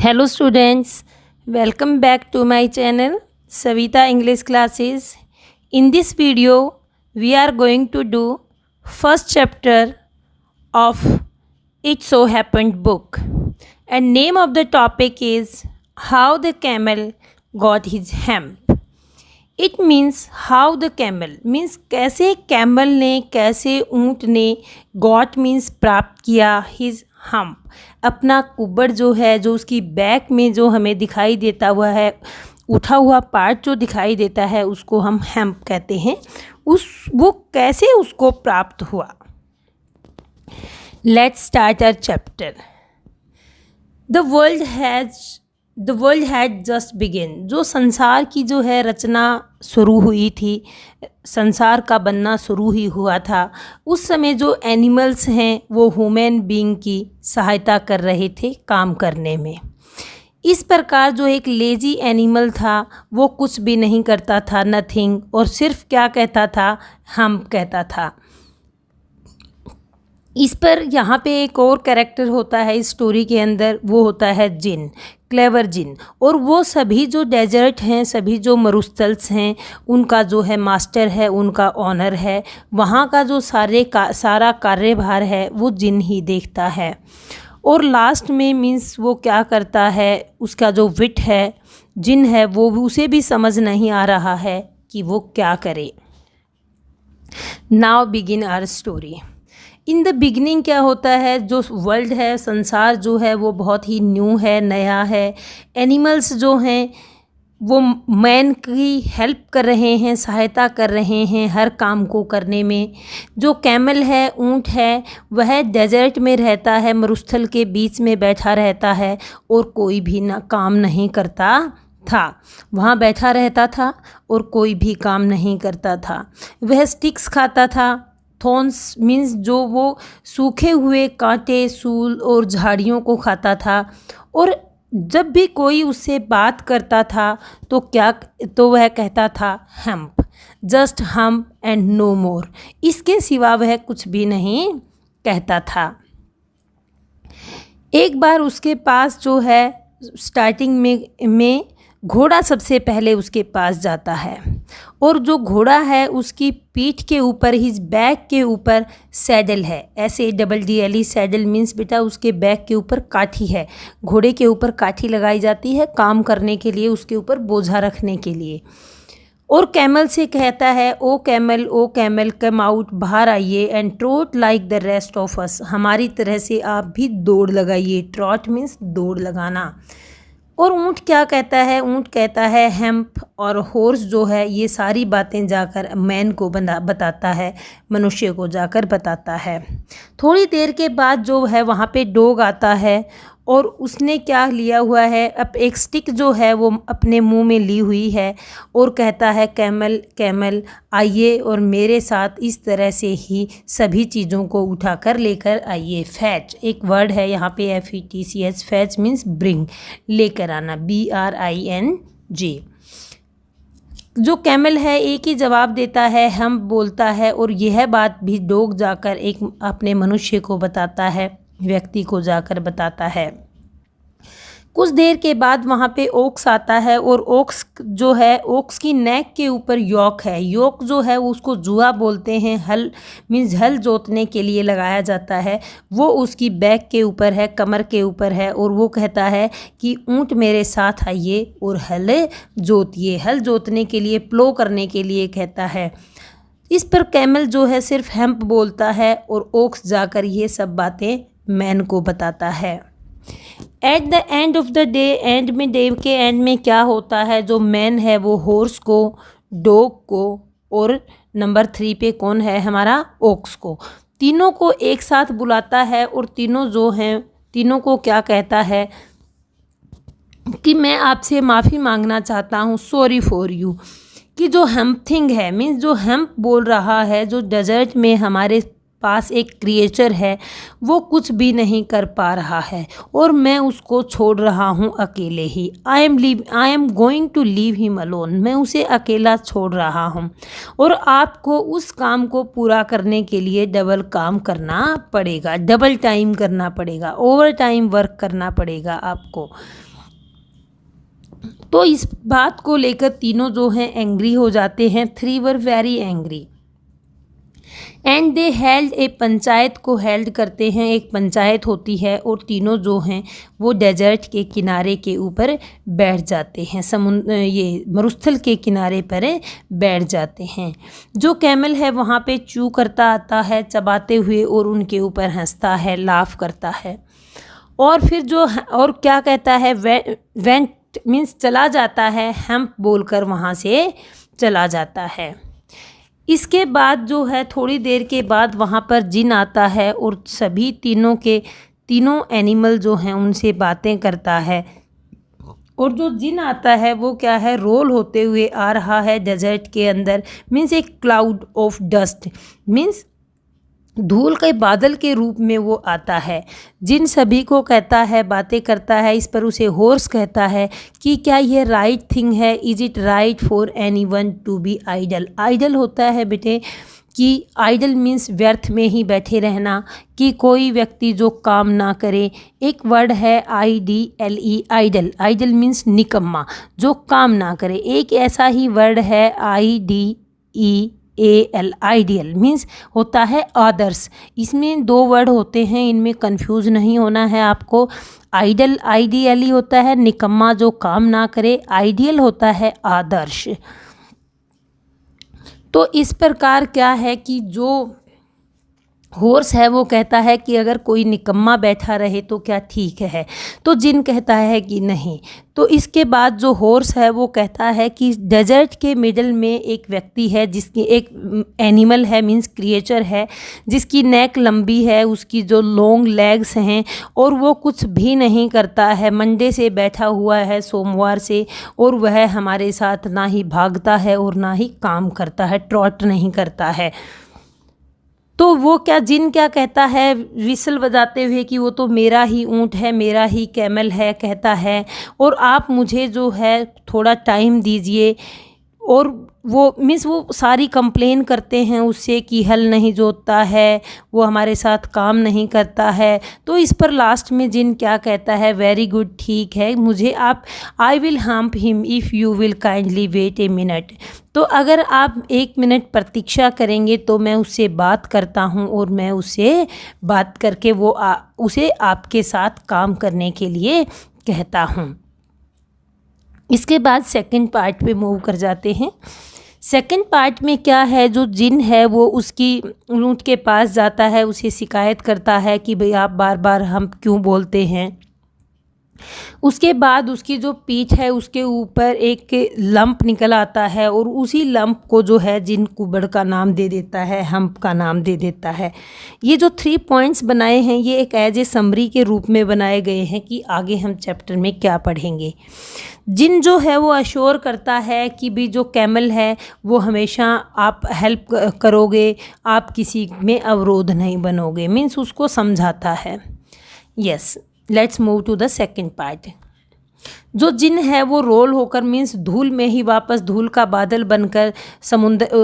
Hello students, welcome back to my channel Savita English Classes. In this video, we are going to do first chapter of It So Happened book. And name of the topic is How the Camel Got His Hemp. It means how the camel means कैसे camel ने कैसे ऊँट ने got means प्राप्त किया his hump अपना कुब्बड़ जो है जो उसकी बैक में जो हमें दिखाई देता हुआ है उठा हुआ पार्ट जो दिखाई देता है उसको हम हेम्प कहते हैं वो कैसे उसको प्राप्त हुआ। Let's start our chapter. The world had just begin. जो संसार की जो है रचना शुरू हुई थी, संसार का बनना शुरू ही हुआ था, उस समय जो एनिमल्स हैं वो ह्यूमन बीइंग की सहायता कर रहे थे काम करने में। इस प्रकार जो एक लेजी एनिमल था वो कुछ भी नहीं करता था, नथिंग, और सिर्फ क्या कहता था, हम कहता था। इस पर यहाँ पे एक और कैरेक्टर होता है इस स्टोरी के अंदर, वो होता है जिन, क्लेवर जिन। और वो सभी जो डेजर्ट हैं, सभी जो मरुस्थल्स हैं, उनका जो है मास्टर है, उनका ऑनर है, वहाँ का जो सारा कार्यभार है वो जिन ही देखता है। और लास्ट में मीन्स वो क्या करता है, उसका जो विट है, जिन है, वो उसे भी समझ नहीं आ रहा है कि वो क्या करे। Now begin our story. In the beginning क्या होता है, जो वर्ल्ड है, संसार जो है वो बहुत ही न्यू है, नया है। एनिमल्स जो हैं वो मैन की हेल्प कर रहे हैं, सहायता कर रहे हैं हर काम को करने में। जो कैमल है, ऊँट है, वह डेजर्ट में रहता है, मरुस्थल के बीच में बैठा रहता है और कोई भी ना काम नहीं करता था, वहाँ बैठा रहता था और कोई भी काम नहीं करता था। वह स्टिक्स खाता था, थॉर्न्स मीन्स जो वो सूखे हुए कांटे, सूल और झाड़ियों को खाता था। और जब भी कोई उससे बात करता था तो वह कहता था हेम्प, जस्ट हम एंड नो मोर। इसके सिवा वह कुछ भी नहीं कहता था। एक बार उसके पास जो है स्टार्टिंग में घोड़ा सबसे पहले उसके पास जाता है, और जो घोड़ा है उसकी पीठ के ऊपर, हिज बैक के ऊपर सैडल है। SADDLE सैडल मीन्स बेटा उसके बैक के ऊपर काठी है। घोड़े के ऊपर काठी लगाई जाती है काम करने के लिए, उसके ऊपर बोझा रखने के लिए। और कैमल से कहता है, ओ कैमल कम आउट, बाहर आइए, and trout like the rest of us, हमारी तरह से आप भी दौड़ लगाइए। ट्रॉट मीन्स दौड़ लगाना। और ऊँट क्या कहता है, ऊँट कहता है हेम्प, और हॉर्स जो है ये सारी बातें जाकर मैन को बताता है, मनुष्य को जाकर बताता है। थोड़ी देर के बाद जो है वहाँ पे डॉग आता है, और उसने क्या लिया हुआ है, अब एक स्टिक जो है वो अपने मुंह में ली हुई है, और कहता है कैमल आइए और मेरे साथ इस तरह से ही सभी चीज़ों को उठाकर लेकर आइए। फैच एक वर्ड है यहाँ पे, FETCH, फैच मीन्स ब्रिंग, लेकर आना, BRING। जो कैमल है एक ही जवाब देता है, हम बोलता है, और यह बात भी डॉग जाकर एक अपने मनुष्य को बताता है, व्यक्ति को जाकर बताता है। कुछ देर के बाद वहाँ पे ओक्स आता है, और ओक्स जो है, ओक्स की नेक के ऊपर योक है। योक जो है उसको जुआ बोलते हैं, हल मीन्स हल जोतने के लिए लगाया जाता है। वो उसकी बैक के ऊपर है, कमर के ऊपर है, और वो कहता है कि ऊँट मेरे साथ आइए और हल जोतिए। हल जोतने के लिए, प्लो करने के लिए कहता है। इस पर कैमल जो है सिर्फ हेम्प बोलता है, और ओक्स जाकर ये सब बातें मैन को बताता है। At the end of the day, day के एंड में क्या होता है, जो मैन है वो हॉर्स को, डॉग को, और नंबर 3 पे कौन है हमारा, ओक्स को, तीनों को एक साथ बुलाता है। और तीनों जो हैं, तीनों को क्या कहता है कि मैं आपसे माफ़ी मांगना चाहता हूँ, सॉरी फॉर यू, कि जो हेम्पथिंग है मीन्स जो हेम्प बोल रहा है, जो डेजर्ट में हमारे पास एक क्रिएचर है, वो कुछ भी नहीं कर पा रहा है, और मैं उसको छोड़ रहा हूँ अकेले ही। I am going to leave him alone, मैं उसे अकेला छोड़ रहा हूँ, और आपको उस काम को पूरा करने के लिए डबल काम करना पड़ेगा, डबल टाइम करना पड़ेगा, ओवर टाइम वर्क करना पड़ेगा आपको। तो इस बात को लेकर तीनों जो हैं एंग्री हो जाते हैं। 3 were very angry and they held ए, पंचायत को हेल्ड करते हैं, एक पंचायत होती है, और तीनों जो हैं वो डेजर्ट के किनारे के ऊपर बैठ जाते हैं, ये मरुस्थल के किनारे पर बैठ जाते हैं। जो कैमल है वहाँ पे चू करता आता है चबाते हुए और उनके ऊपर हंसता है, लाफ करता है। और फिर जो और क्या कहता है, वेंट मीन्स चला जाता है, हेम्प बोलकर वहाँ से चला जाता है। इसके बाद जो है थोड़ी देर के बाद वहाँ पर जिन आता है और सभी तीनों एनिमल जो हैं उनसे बातें करता है। और जो जिन आता है वो क्या है, रोल होते हुए आ रहा है डेजर्ट के अंदर, मीन्स एक क्लाउड ऑफ डस्ट, मीन्स धूल के बादल के रूप में वो आता है। जिन सभी को कहता है, बातें करता है। इस पर उसे हॉर्स कहता है कि क्या ये राइट थिंग है, is it right for anyone to be idol. Idol होता है बेटे कि आइडल मीन्स व्यर्थ में ही बैठे रहना, कि कोई व्यक्ति जो काम ना करे। एक वर्ड है IDLE, आइडल। आइडल मीन्स निकम्मा, जो काम ना करे। एक ऐसा ही वर्ड है IDEAL, आइडियल मीन्स होता है आदर्श। इसमें 2 वर्ड होते हैं, इनमें कंफ्यूज नहीं होना है आपको। आइडल IDLE होता है निकम्मा जो काम ना करे, आइडियल होता है आदर्श। तो इस प्रकार क्या है कि जो हॉर्स है वो कहता है कि अगर कोई निकम्मा बैठा रहे तो क्या ठीक है, तो जिन कहता है कि नहीं। तो इसके बाद जो हॉर्स है वो कहता है कि डेजर्ट के मिडल में एक व्यक्ति है, जिसकी एक एनिमल है, मीन्स क्रिएचर है, जिसकी नेक लंबी है, उसकी जो लॉन्ग लेग्स हैं, और वो कुछ भी नहीं करता है, मंडे से बैठा हुआ है, सोमवार से, और वह हमारे साथ ना ही भागता है और ना ही काम करता है, ट्रॉट नहीं करता है। तो वो जिन क्या कहता है विसल बजाते हुए कि वो तो मेरा ही ऊँट है, मेरा ही कैमल है, कहता है, और आप मुझे जो है थोड़ा टाइम दीजिए। और वो मीन्स वो सारी कंप्लेन करते हैं उससे कि हल नहीं जोतता है, वो हमारे साथ काम नहीं करता है। तो इस पर लास्ट में जिन क्या कहता है, वेरी गुड, ठीक है, मुझे आप I will hump him if you will kindly wait a minute. तो अगर आप 1 मिनट प्रतीक्षा करेंगे तो मैं उससे बात करता हूँ, और मैं उससे बात करके वो उसे आपके साथ काम करने के लिए कहता हूँ। इसके बाद सेकंड पार्ट पे मूव कर जाते हैं। सेकंड पार्ट में क्या है, जो जिन है वो उसकी ऊँट के पास जाता है, उसे शिकायत करता है कि भाई आप बार बार हम क्यों बोलते हैं। उसके बाद उसकी जो पीठ है उसके ऊपर एक लंप निकल आता है, और उसी लंप को जो है जिन कुबड़ का नाम दे देता है, हम्प का नाम दे देता है। ये जो 3 पॉइंट्स बनाए हैं ये एक एज ए समरी के रूप में बनाए गए हैं कि आगे हम चैप्टर में क्या पढ़ेंगे। जिन जो है वो अश्योर करता है कि भी जो कैमल है वो हमेशा आप हेल्प करोगे, आप किसी में अवरोध नहीं बनोगे, मीन्स उसको समझाता है। Yes, let's move to the second part. जो जिन है वो रोल होकर मीन्स धूल में ही वापस धूल का बादल बनकर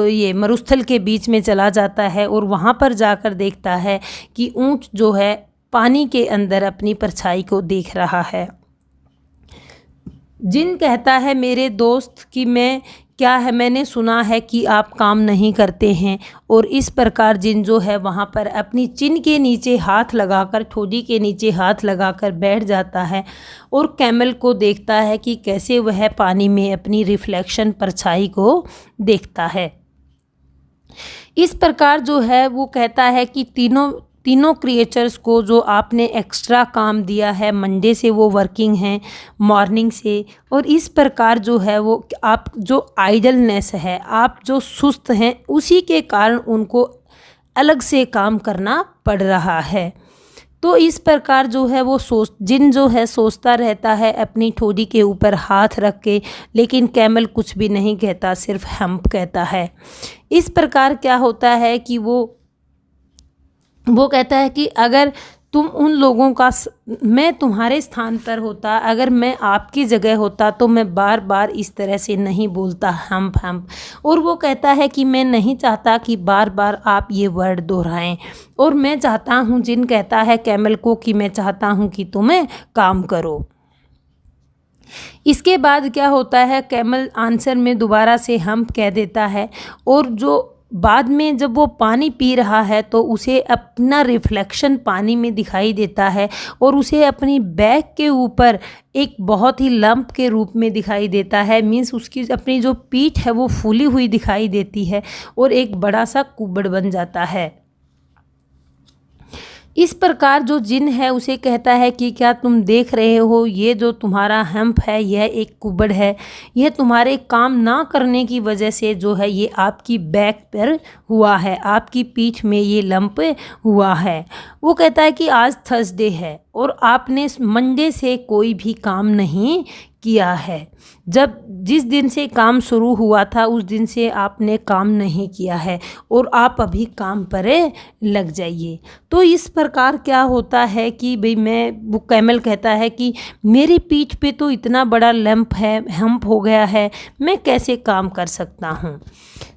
ये मरुस्थल के बीच में चला जाता है, और वहाँ पर जाकर देखता है कि ऊँट जो है पानी के अंदर अपनी परछाई को देख रहा है। जिन कहता है मेरे दोस्त कि मैंने सुना है कि आप काम नहीं करते हैं, और इस प्रकार जिन जो है वहाँ पर अपनी चिन के नीचे हाथ लगाकर, ठोडी के नीचे हाथ लगाकर बैठ जाता है, और कैमल को देखता है कि कैसे वह पानी में अपनी रिफ्लेक्शन परछाई को देखता है। इस प्रकार जो है वो कहता है कि तीनों क्रिएचर्स को जो आपने एक्स्ट्रा काम दिया है, मंडे से वो वर्किंग हैं, मॉर्निंग से, और इस प्रकार जो है वो आप जो आइडलनेस है, आप जो सुस्त हैं, उसी के कारण उनको अलग से काम करना पड़ रहा है। तो इस प्रकार जो है वो जिन जो है सोचता रहता है अपनी ठोडी के ऊपर हाथ रख के, लेकिन कैमल कुछ भी नहीं कहता, सिर्फ हम्प कहता है। इस प्रकार क्या होता है कि वो कहता है कि अगर तुम उन लोगों का, मैं तुम्हारे स्थान पर होता, अगर मैं आपकी जगह होता तो मैं बार बार इस तरह से नहीं बोलता हम्प हम्प। और वो कहता है कि मैं नहीं चाहता कि बार बार आप ये वर्ड दोहराएं, और मैं चाहता हूँ, जिन कहता है कैमल को कि मैं चाहता हूँ कि तुम्हें काम करो। इसके बाद क्या होता है, कैमल आंसर में दोबारा से हम्प कह देता है और जो बाद में जब वो पानी पी रहा है तो उसे अपना रिफ्लेक्शन पानी में दिखाई देता है और उसे अपनी बैक के ऊपर एक बहुत ही लंप के रूप में दिखाई देता है। मीन्स उसकी अपनी जो पीठ है वो फूली हुई दिखाई देती है और एक बड़ा सा कुबड़ बन जाता है। इस प्रकार जो जिन है उसे कहता है कि क्या तुम देख रहे हो, ये जो तुम्हारा हम्प है यह एक कुबड़ है, यह तुम्हारे काम ना करने की वजह से जो है ये आपकी बैक पर हुआ है, आपकी पीठ में ये लंप हुआ है। वो कहता है कि आज थर्सडे है और आपने मंडे से कोई भी काम नहीं किया है। जिस दिन से काम शुरू हुआ था उस दिन से आपने काम नहीं किया है और आप अभी काम पर लग जाइए। तो इस प्रकार क्या होता है कि भाई वो कैमल कहता है कि मेरी पीठ पे तो इतना बड़ा हम्प हो गया है, मैं कैसे काम कर सकता हूँ।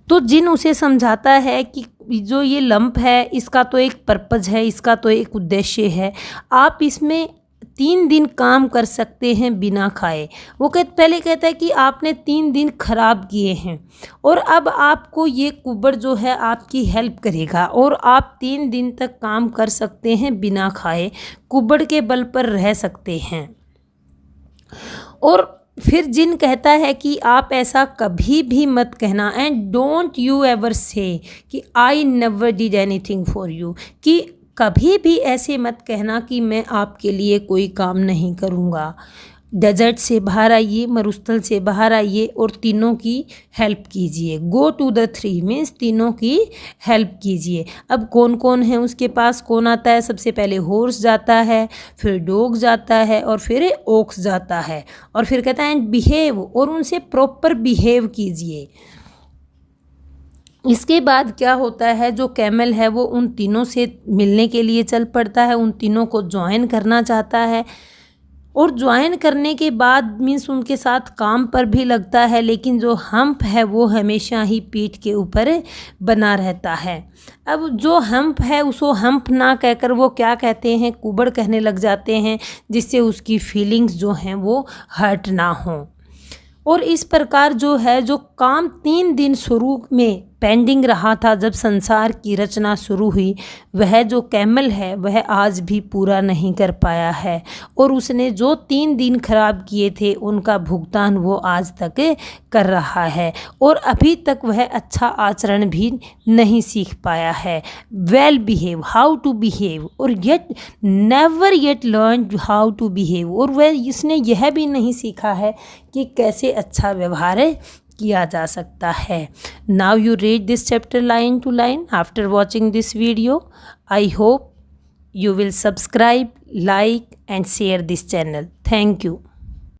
तो जिन उसे समझाता है कि जो ये लंप है इसका तो एक पर्पज़ है, इसका तो एक उद्देश्य है, आप इसमें 3 दिन काम कर सकते हैं बिना खाए। वो पहले कहता है कि आपने 3 दिन खराब किए हैं और अब आपको ये कुबड़ जो है आपकी हेल्प करेगा और आप 3 दिन तक काम कर सकते हैं बिना खाए, कुबड़ के बल पर रह सकते हैं। और फिर जिन कहता है कि आप ऐसा कभी भी मत कहना, एंड डोंट यू एवर से कि I never did anything for you, कि कभी भी ऐसे मत कहना कि मैं आपके लिए कोई काम नहीं करूँगा। डेजर्ट से बाहर आइए, मरुस्थल से बाहर आइए और तीनों की हेल्प कीजिए। गो टू द 3 मीन्स तीनों की हेल्प कीजिए। अब कौन कौन है उसके पास, कौन आता है, सबसे पहले हॉर्स जाता है, फिर डॉग जाता है और फिर ओक्स जाता है और फिर कहता है एंड बिहेव, और उनसे प्रॉपर बिहेव कीजिए। इसके बाद क्या होता है, जो कैमल है वो उन तीनों से मिलने के लिए चल पड़ता है, उन तीनों को ज्वाइन करना चाहता है और ज्वाइन करने के बाद मीन्स उनके साथ काम पर भी लगता है, लेकिन जो हम्प है वो हमेशा ही पीठ के ऊपर बना रहता है। अब जो हम्प है उसको हम्प ना कहकर वो क्या कहते हैं, कुबड़ कहने लग जाते हैं, जिससे उसकी फीलिंग्स जो हैं वो हर्ट ना हो। और इस प्रकार जो है, जो काम 3 दिन शुरू में पेंडिंग रहा था जब संसार की रचना शुरू हुई, वह जो कैमल है वह आज भी पूरा नहीं कर पाया है और उसने जो 3 दिन खराब किए थे उनका भुगतान वो आज तक कर रहा है और अभी तक वह अच्छा आचरण भी नहीं सीख पाया है। Well behave, how to behave, और yet never yet learn how to behave, और वह इसने यह भी नहीं सीखा है कि कैसे अच्छा व्यवहार किया जा सकता है। Now you read this chapter line to line. After watching this video, I hope you will subscribe, like and share this channel. Thank you.